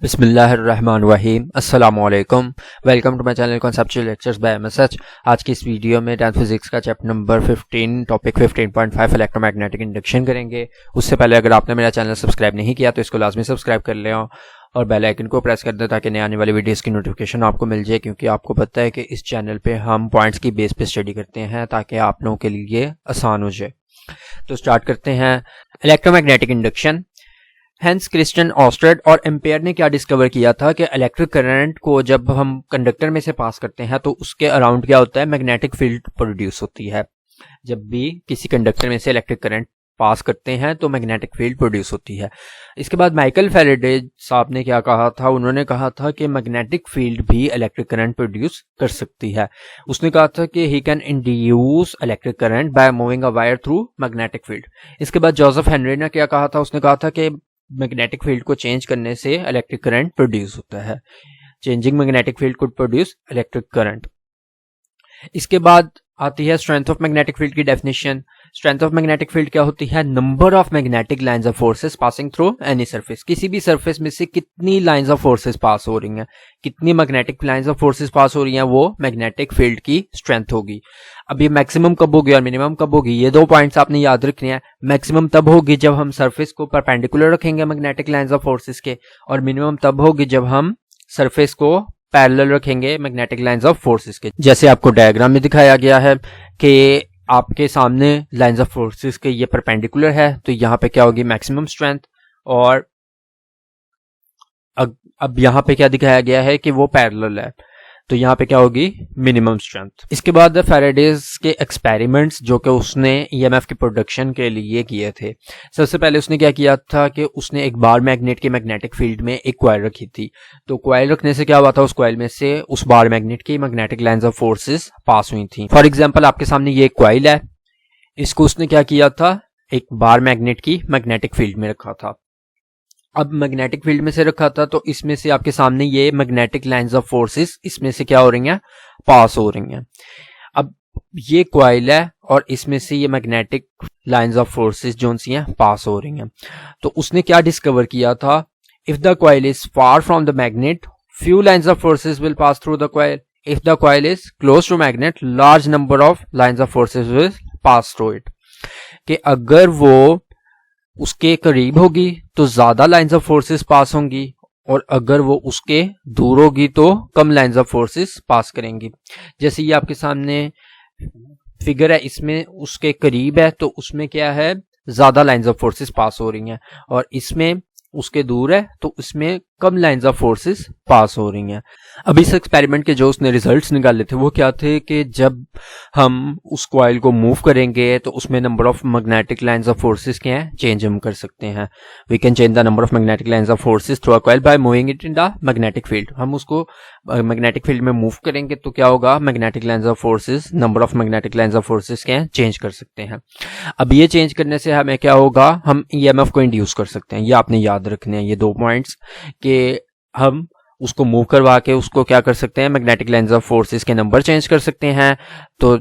बिस्मिल्लाहिर्रहमानिर्रहीम अस्सलामुअलैकुम। Welcome to my channel conceptual lectures by MSH. आज की इस वीडियो में 10th फिजिक्स का chapter number 15 topic 15.5 electromagnetic induction करेंगे। उससे पहले अगर आपने मेरा चैनल सब्सक्राइब नहीं किया तो इसको लाजमी सब्सक्राइब कर लें और बेल आइकन को प्रेस कर दें ताकि नए आने वाली वीडियोस की नोटिफिकेशन आपको मिल जाए, क्योंकि आपको पता है कि इस चैनल पे हम पॉइंट्स की बेस पे स्टडी करते हैं ताकि आप लोगों के लिए आसान हो जाए। तो स्टार्ट करते हैं। Electromagnetic induction. Hence Christian Oersted और एम्पेयर ने क्या डिस्कवर किया था कि इलेक्ट्रिक करंट को जब हम कंडक्टर में से पास करते हैं तो उसके अराउंड क्या होता है, मैग्नेटिक फील्ड प्रोड्यूस होती है। जब भी किसी कंडक्टर में से इलेक्ट्रिक करंट पास करते हैं तो मैग्नेटिक फील्ड प्रोड्यूस होती है। इसके बाद माइकल फैराडे साहब ने क्या कहा था, उन्होंने कहा था कि मैग्नेटिक फील्ड भी इलेक्ट्रिक करंट प्रोड्यूस कर सकती है। उसने कहा था कि he can induce electric current by moving a wire through magnetic field. इसके बाद जोसेफ हेनरी ने क्या कहा था, उसने कहा था कि मैग्नेटिक फील्ड को चेंज करने से इलेक्ट्रिक करंट प्रोड्यूस होता है। Changing magnetic field could produce electric current. इसके बाद आती है स्ट्रेंथ ऑफ मैग्नेटिक फील्ड की definition. Strength of magnetic field क्या होती है, number of magnetic lines of forces passing through any surface. किसी भी सरफेस में से कितनी लाइंस ऑफ फोर्सेस पास हो रही हैं, कितनी मैग्नेटिक लाइंस ऑफ फोर्सेस पास हो रही हैं, वो मैग्नेटिक फील्ड की स्ट्रेंथ होगी। अब ये मैक्सिमम कब होगी और मिनिमम कब होगी, ये दो पॉइंट्स आपने याद रखने हैं। मैक्सिमम तब होगी जब हम सरफेस को परपेंडिकुलर रखेंगे मैग्नेटिक लाइंस ऑफ फोर्सेस के, और मिनिमम तब होगी जब हम सरफेस को पैरेलल रखेंगे मैग्नेटिक लाइंस ऑफ फोर्सेस के। जैसे आपको डायग्राम में दिखाया गया है कि आपके सामने लाइंस ऑफ फोर्सेस के ये परपेंडिकुलर है, तो यहाँ पे क्या होगी, मैक्सिमम स्ट्रेंथ। और अब यहाँ पे क्या दिखाया गया है कि वो पैरेलल है, तो यहाँ पे क्या होगी, मिनिमम स्ट्रेंथ। इसके बाद फैराडेज के एक्सपेरिमेंट्स जो कि उसने ईएमएफ की प्रोडक्शन के लिए किए थे। सबसे पहले उसने क्या किया था कि उसने एक बार मैग्नेट के मैग्नेटिक फील्ड में एक कॉइल रखी थी। तो कॉइल रखने से क्या हुआ था, उस कॉइल में से उस बार मैग्नेट की मैग्नेटिक लाइंस ऑफ फोर्सेस पास हुई थी। फॉर एग्जाम्पल आपके सामने ये एक कॉइल है, इसको उसने क्या किया था, एक बार मैग्नेट की मैग्नेटिक फील्ड में रखा था। अब मैग्नेटिक फील्ड में से रखा था तो इसमें से आपके सामने ये मैग्नेटिक लाइंस ऑफ फोर्सेस इसमें से क्या हो रही हैं, पास हो रही हैं। अब ये कॉइल है और इसमें से ये मैग्नेटिक लाइंस ऑफ फोर्सेस जो सी हैं पास हो रही हैं। तो उसने क्या डिस्कवर किया था, if the coil is far from the magnet few lines of forces will pass through the coil. If the coil is close to magnet large number of lines of forces will pass through it. कि अगर वो उसके करीब होगी तो ज्यादा lines of forces पास होंगी, और अगर वो उसके दूर होगी तो कम लाइंस ऑफ फोर्सेस पास करेंगी। जैसे ये आपके सामने फिगर है, इसमें उसके करीब है तो उसमें क्या है, ज्यादा लाइंस ऑफ फोर्सेस पास हो रही हैं, और इसमें उसके दूर है तो उसमें कम लाइंस ऑफ फोर्सेस पास हो रही हैं। अब इस एक्सपेरिमेंट के जो उसने रिजल्ट्स निकाले थे वो क्या थे कि जब हम उस कॉइल को मूव करेंगे तो उसमें number of magnetic lines of forces क्या है, चेंज हम कर सकते हैं। We can change the number of magnetic lines of forces through a coil by moving it in the magnetic field. हम उसको मैग्नेटिक फील्ड में मूव करेंगे तो क्या होगा, magnetic lines of forces, number of magnetic lines of forces क्या है, change कर सकते हैं। अब ये चेंज करने से हमें क्या होगा, हम ईएमएफ को इंड्यूस कर सकते हैं। ये आपने याद रखने हैं ये दो पॉइंट्स, कि हम उसको मूव करवा के उसको क्या कर सकते हैं, मैग्नेटिक लाइंस ऑफ फोर्सेस के नंबर चेंज कर सकते हैं। तो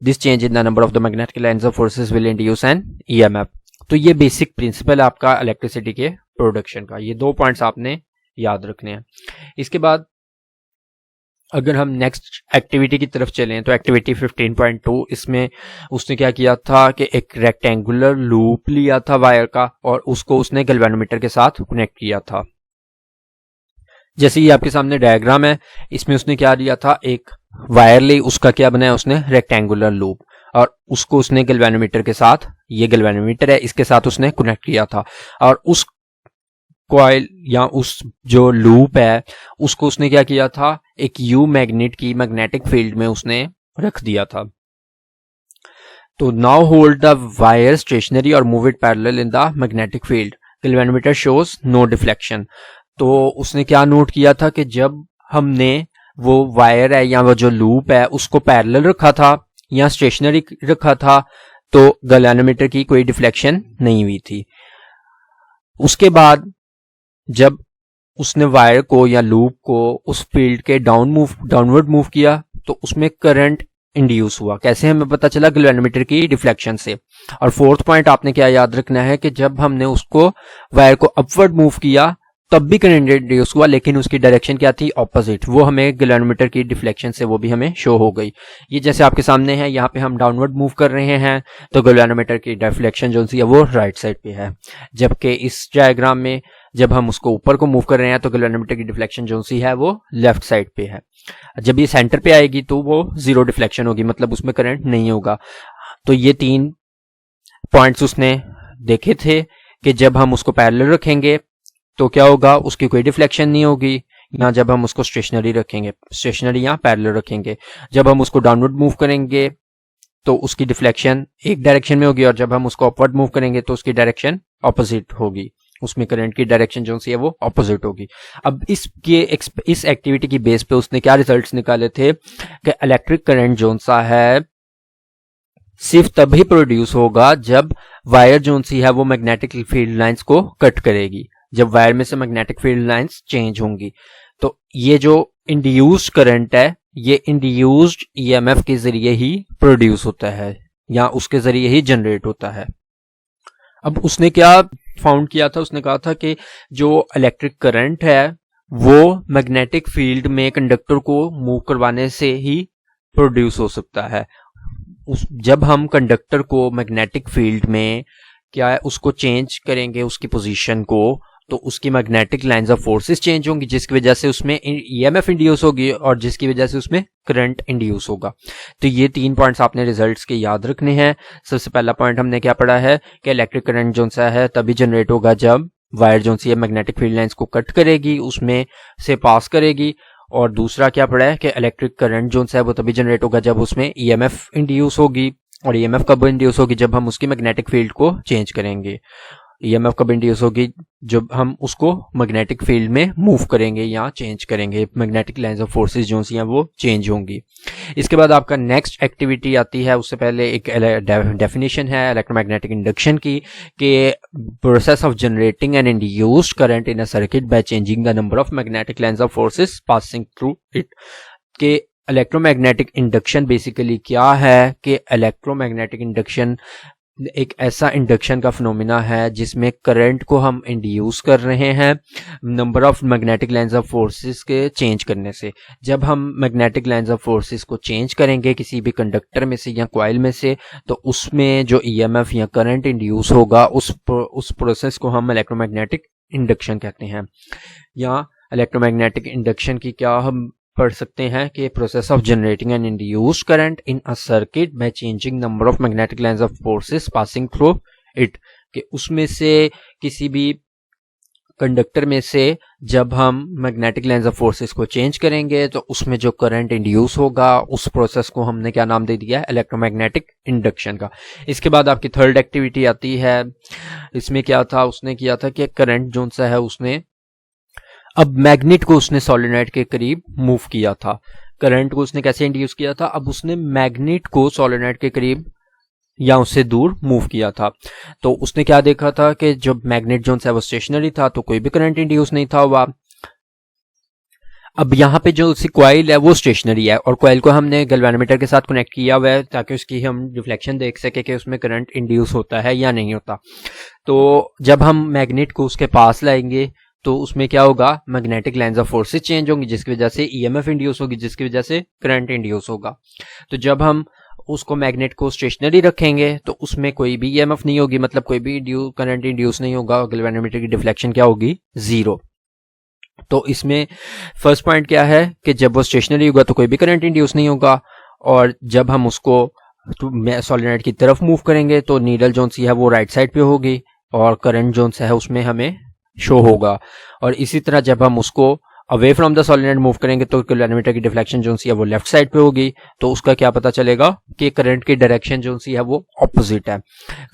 this change in the number of the magnetic lines of forces will induce N EMF. तो ये बेसिक प्रिंसिपल है आपका इलेक्ट्रिसिटी के प्रोडक्शन का। ये दो पॉइंट्स आपने याद रखने हैं। इसके बाद अगर हम नेक्स्ट एक्टिविटी की तरफ चलें तो एक्टिविटी 15.2, इसमें उसने क्या किया था कि एक रेक्टेंगुलर लूप लिया था वायर का और उसको उसने गैल्वेनोमीटर के साथ कनेक्ट किया था। जैसे ये आपके सामने डायग्राम है, इसमें उसने क्या लिया था, एक वायर ली, उसका क्या बनाया उसने, रेक्टेंगुलर लूप, और उसको उसने गैल्वेनोमीटर के साथ, ये गैल्वेनोमीटर है, इसके साथ उसने कनेक्ट किया था। और उस कॉइल या उस जो लूप है उसको उसने क्या किया था, एक यू मैग्नेट की मैग्नेटिक फील्ड में उसने रख दिया था। तो now hold the wire stationary और move it parallel in the magnetic field. Galvanometer shows no deflection. तो उसने क्या नोट किया था कि जब हमने वो वायर है या वो जो लूप है उसको पैरेलल रखा था या स्टेशनरी रखा था तो गैल्वेनोमीटर की कोई डिफ्लेक्शन नहीं हुई थी। उसके बाद जब उसने वायर को या लूप को उस फील्ड के डाउनवर्ड मूव किया तो उसमें करंट इंड्यूस हुआ। कैसे हमें पता चला, गैल्वेनोमीटर की डिफ्लेक्शन से। और फोर्थ पॉइंट आपने क्या याद रखना है कि जब हमने उसको वायर को अपवर्ड मूव किया तब भी करंट इंड्यूस हुआ, लेकिन उसकी डायरेक्शन क्या थी, ऑपोजिट। वो हमें गैल्वेनोमीटर की डिफ्लेक्शन से वो भी हमें शो हो गई। ये जैसे आपके सामने है, यहाँ पे हम डाउनवर्ड मूव कर रहे हैं तो गैल्वेनोमीटर की डिफ्लेक्शन जो सी है वो राइट साइड पे है, जबकि इस डायग्राम में जब हम उसको ऊपर को मूव कर रहे हैं तो गैल्वेनोमीटर की डिफ्लेक्शन जो सी है वो लेफ्ट साइड पे है। जब ये सेंटर पे आएगी तो वो जीरो डिफ्लेक्शन होगी, मतलब उसमें करंट नहीं होगा। तो ये 3 पॉइंट्स उसने देखे थे कि जब हम उसको पैरेलल रखेंगे तो क्या होगा, उसकी कोई डिफ्लेक्शन नहीं होगी। यहाँ जब हम उसको स्टेशनरी रखेंगे, स्टेशनरी यहाँ पैरेलल रखेंगे, जब हम उसको डाउनवर्ड मूव करेंगे तो उसकी डिफ्लेक्शन एक डायरेक्शन में होगी, और जब हम उसको अपवर्ड मूव करेंगे तो उसकी डायरेक्शन ऑपोजिट होगी, उसमें करंट की डायरेक्शन जो सी है वो ऑपोजिट होगी। अब इस एक्टिविटी की बेस पे उसने क्या रिजल्ट्स निकाले थे कि इलेक्ट्रिक करंट जो सा है सिर्फ तभी प्रोड्यूस होगा जब वायर जो सी है वो मैग्नेटिक फील्ड लाइंस को कट करेगी, जब वायर में से मैग्नेटिक फील्ड लाइंस चेंज होंगी। तो ये जो इंड्यूस्ड करंट है ये इंड्यूस्ड ईएमएफ के जरिए ही प्रोड्यूस होता है या उसके जरिए ही जनरेट होता है। अब उसने क्या फाउंड किया था, उसने कहा था कि जो इलेक्ट्रिक करंट है वो मैग्नेटिक फील्ड में कंडक्टर को मूव करवाने से ही प्रोड्यूस हो सकता है। जब हम कंडक्टर को मैग्नेटिक फील्ड में क्या है उसको चेंज करेंगे, उसकी पोजीशन को, तो उसकी magnetic lines of forces change होंगी, जिसकी वजह से उसमें ईएमएफ इंड्यूस होगी और जिसकी वजह से उसमें करंट इंड्यूस होगा। तो ये 3 पॉइंट्स आपने रिजल्ट्स के याद रखने हैं। सबसे पहला पॉइंट हमने क्या पढ़ा है कि इलेक्ट्रिक करंट जो सा है तभी जनरेट होगा जब वायर जो सी है मैग्नेटिक फील्ड लाइंस को कट करेगी, उसमें से पास करेगी। और दूसरा क्या पढ़ा है कि इलेक्ट्रिक करंट जो सा है वो तभी जनरेट होगा जब उसमें ईएमएफ इंड्यूस होगी, और ईएमएफ कब इंड्यूस होगी, जब हम उसकी मैग्नेटिक फील्ड को चेंज करेंगे। ईएमएफ कब इंड्यूस होगी, जब हम उसको मैग्नेटिक फील्ड में मूव करेंगे या चेंज करेंगे, मैग्नेटिक लाइंस ऑफ फोर्सेस जो सी हैं वो चेंज होंगी। इसके बाद आपका नेक्स्ट एक्टिविटी आती है, उससे पहले एक डेफिनेशन है इलेक्ट्रोमैग्नेटिक इंडक्शन की, कि process of generating and induced current in a circuit by changing the number of magnetic lines of forces passing through it. के इलेक्ट्रोमैग्नेटिक इंडक्शन बेसिकली क्या है कि इलेक्ट्रोमैग्नेटिक इंडक्शन एक ऐसा इंडक्शन का फिनोमिना है जिसमें करंट को हम इंड्यूस कर रहे हैं number of magnetic lines of forces के चेंज करने से। जब हम मैग्नेटिक लाइंस ऑफ फोर्सेस को चेंज करेंगे किसी भी कंडक्टर में से या कॉइल में से, तो उसमें जो ईएमएफ या करंट इंड्यूस होगा उस प्रोसेस को हम इलेक्ट्रोमैग्नेटिक इंडक्शन कहते हैं। या इलेक्ट्रोमैग्नेटिक इंडक्शन की क्या हम पढ़ सकते हैं कि process of generating and induced current in a circuit by changing number of magnetic lines of forces passing through it, कि उसमें से किसी भी कंडक्टर में से जब हम मैग्नेटिक लाइंस ऑफ फोर्सेस को चेंज करेंगे तो उसमें जो करंट इंड्यूस होगा उस प्रोसेस को हमने क्या नाम दे दिया है, इलेक्ट्रोमैग्नेटिक इंडक्शन का। इसके बाद आपकी थर्ड एक्टिविटी आती है, इसमें क्या था, उसने किया था कि करंट जो सा है उसने अब मैग्नेट को उसने सोलेनॉइड के करीब मूव किया था। करंट को उसने कैसे इंड्यूस किया था, अब उसने मैग्नेट को सोलेनॉइड के करीब या उससे दूर मूव किया था। तो उसने क्या देखा था कि जब मैग्नेट जो है वो स्टेशनरी था तो कोई भी करंट इंड्यूस नहीं था हुआ। अब यहाँ पे जो उसकी कॉइल है वो स्टेशनरी है और कॉइल को हमने गैल्वेनोमीटर के साथ कनेक्ट किया हुआ है ताकि उसकी हम रिफ्लेक्शन देख सके कि उसमें करंट इंड्यूस होता है या नहीं होता। तो जब हम मैग्नेट को उसके पास लाएंगे तो उसमें क्या होगा, magnetic lines of forces change होंगी जिसकी वजह से ईएमएफ इंड्यूस होगी, जिसकी वजह से करंट इंड्यूस होगा। तो जब हम उसको मैग्नेट को स्टेशनरी रखेंगे तो उसमें कोई भी ईएमएफ नहीं होगी, मतलब कोई भी करंट इंड्यूस नहीं होगा, गैल्वेनोमीटर की डिफ्लेक्शन क्या होगी, 0। तो इसमें फर्स्ट पॉइंट क्या है कि जब वो स्टेशनरी होगा तो कोई भी करंट इंड्यूस नहीं होगा, और जब हम उसको सोलेनॉइड की तरफ मूव करेंगे तो नीडल जो सी है वो राइट साइड पे होगी और करंट जो है उसमें हमें शो होगा। और इसी तरह जब हम उसको away from the solenoid move करेंगे तो गैल्वेनोमीटर की डिफ्लेक्शन जो सी है वो लेफ्ट साइड पे होगी, तो उसका क्या पता चलेगा कि करंट की डायरेक्शन जो सी है वो ऑपोजिट है।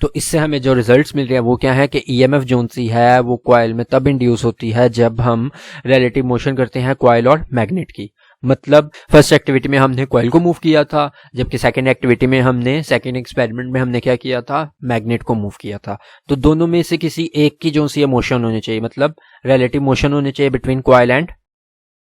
तो इससे हमें जो रिजल्ट्स मिल रहे हैं वो क्या है कि ईएमएफ जो सी है वो कॉइल में तब इंड्यूस होती है जब हम रिलेटिव मोशन करते हैं कॉइल और मैग्नेट की। मतलब फर्स्ट एक्टिविटी में हमने कॉइल को मूव किया था, जबकि सेकंड एक्टिविटी में हमने सेकंड एक्सपेरिमेंट में हमने क्या किया था, मैग्नेट को मूव किया था। तो दोनों में से किसी एक की जो सी मोशन होनी चाहिए, मतलब रिलेटिव मोशन होनी चाहिए बिटवीन कॉइल एंड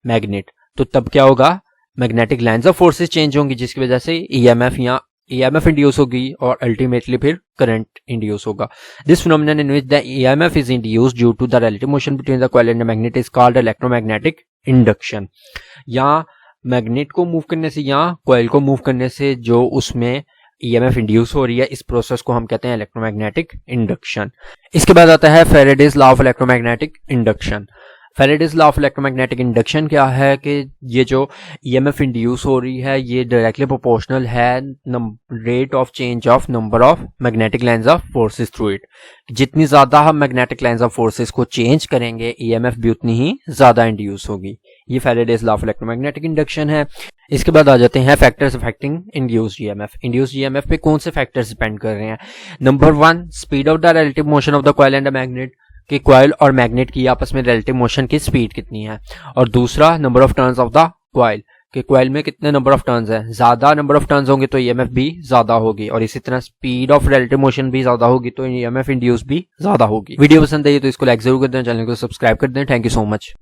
मैग्नेट। तो तब क्या होगा, magnetic lines of forces change होंगी जिसकी वजह से ईएमएफ या EMF इंड्यूस होगी और अल्टीमेटली फिर करंट इंड्यूस होगा। This phenomenon in which the EMF is induced due to the relative motion between the coil and the magnet is called electromagnetic induction. यहाँ मैग्नेट को मूव करने से या कॉइल को मूव करने से जो उसमें EMF इंड्यूस हो रही है, इस प्रोसेस को हम कहते हैं इलेक्ट्रोमैग्नेटिक इंडक्शन। इसके बाद आता है Faraday's law of electromagnetic induction. Faraday's law of electromagnetic induction क्या है कि ये जो EMF इंड्यूस हो रही है ये डायरेक्टली प्रोपोर्शनल है rate of change of number of magnetic lines of forces through it. जितनी ज्यादा हम मैग्नेटिक लाइंस ऑफ फोर्सेस को चेंज करेंगे EMF भी उतनी ही ज्यादा इंड्यूस होगी। ये Faraday's law of electromagnetic induction है। इसके बाद आ जाते हैं factors affecting induced EMF। Induced EMF पे कौन से फैक्टर्स डिपेंड कर रहे हैं? Number 1, speed of the relative motion of the coil and the magnet, कि कॉइल और मैग्नेट की आपस में रिलेटिव मोशन की स्पीड कितनी है। और दूसरा, number of turns of the coil, कि कॉइल में कितने नंबर ऑफ टर्न्स हैं। ज्यादा नंबर ऑफ टर्न्स होंगे तो EMF भी ज्यादा होगी, और इसी तरह स्पीड ऑफ रिलेटिव मोशन भी ज्यादा होगी तो EMF इंड्यूस भी ज्यादा होगी। वीडियो पसंद आई तो इसको लाइक जरूर कर दें, चैनल को सब्सक्राइब कर दें। Thank you so much.